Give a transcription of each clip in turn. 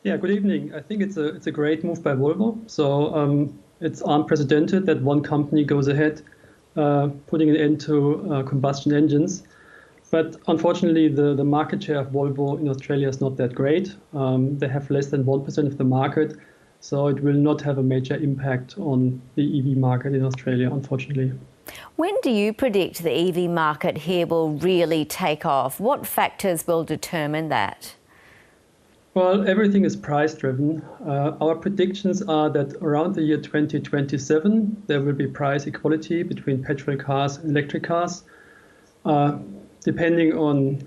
Yeah, good evening. I think it's a great move by Volvo. It's unprecedented that one company goes ahead putting an end to combustion engines. But unfortunately, the market share of Volvo in Australia is not that great. They have less than 1% of the market, so it will not have a major impact on the EV market in Australia, unfortunately. When do you predict the EV market here will really take off? What factors will determine that? Well, everything is price driven. Our predictions are that around the year 2027, there will be price equality between petrol cars and electric cars. Uh, Depending on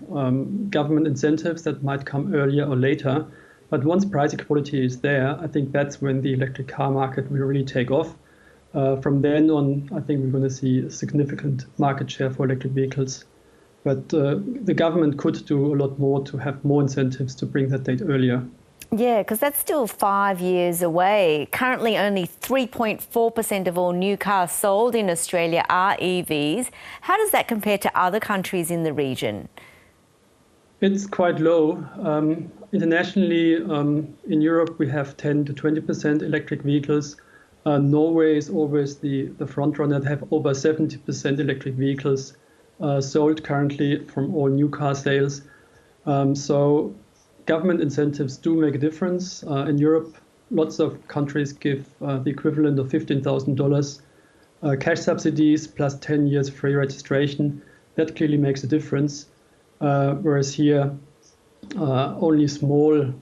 government incentives that might come earlier or later. But once price equality is there, I think that's when the electric car market will really take off. From then on, I think we're going to see a significant market share for electric vehicles. But the government could do a lot more to have more incentives to bring that date earlier. Yeah, because that's still 5 years away. Currently, only 3.4% of all new cars sold in Australia are EVs. How does that compare to other countries in the region? It's quite low. Internationally, in Europe, we have 10 to 20% electric vehicles. Norway is always the front runner. They have over 70% electric vehicles sold currently from all new car sales. So government incentives do make a difference. In Europe, lots of countries give the equivalent of $15,000 cash subsidies plus 10 years free registration. That clearly makes a difference. Whereas here, only small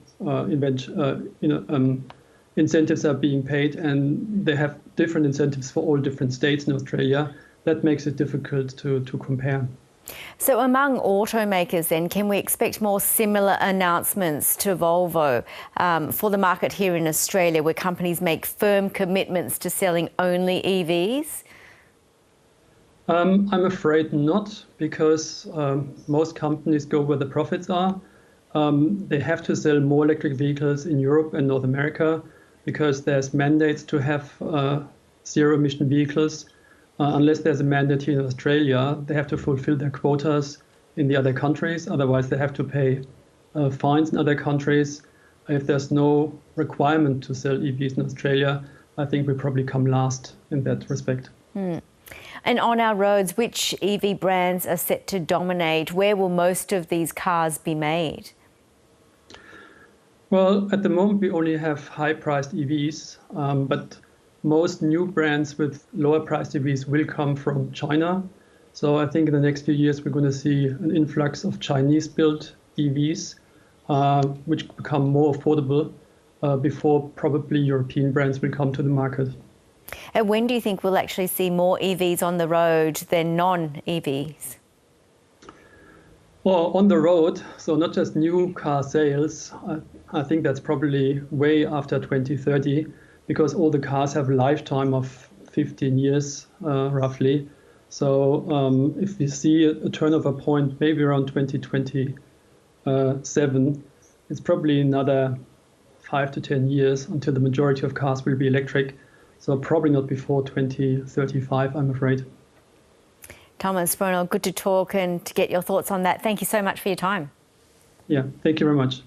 incentives are being paid, and they have different incentives for all different states in Australia. That makes it difficult to compare. So among automakers then, can we expect more similar announcements to Volvo for the market here in Australia, where companies make firm commitments to selling only EVs? I'm afraid not, because most companies go where the profits are. They have to sell more electric vehicles in Europe and North America because there's mandates to have zero emission vehicles. Unless there's a mandate here in Australia, they have to fulfill their quotas in the other countries. Otherwise, they have to pay fines in other countries. If there's no requirement to sell EVs in Australia, I think we probably come last in that respect. And on our roads, which EV brands are set to dominate? Where will most of these cars be made? Well, at the moment, we only have high-priced EVs, but most new brands with lower-priced EVs will come from China. So I think in the next few years, we're going to see an influx of Chinese-built EVs, which become more affordable before probably European brands will come to the market. And when do you think we'll actually see more EVs on the road than non-EVs? Well, on the road, so not just new car sales, I think that's probably way after 2030, because all the cars have a lifetime of 15 years, roughly. So if we see a turnover point maybe around 2027, it's probably another 5 to 10 years until the majority of cars will be electric. So probably not before 2035, I'm afraid. Thomas Braunl, good to talk and to get your thoughts on that. Thank you so much for your time. Yeah, thank you very much.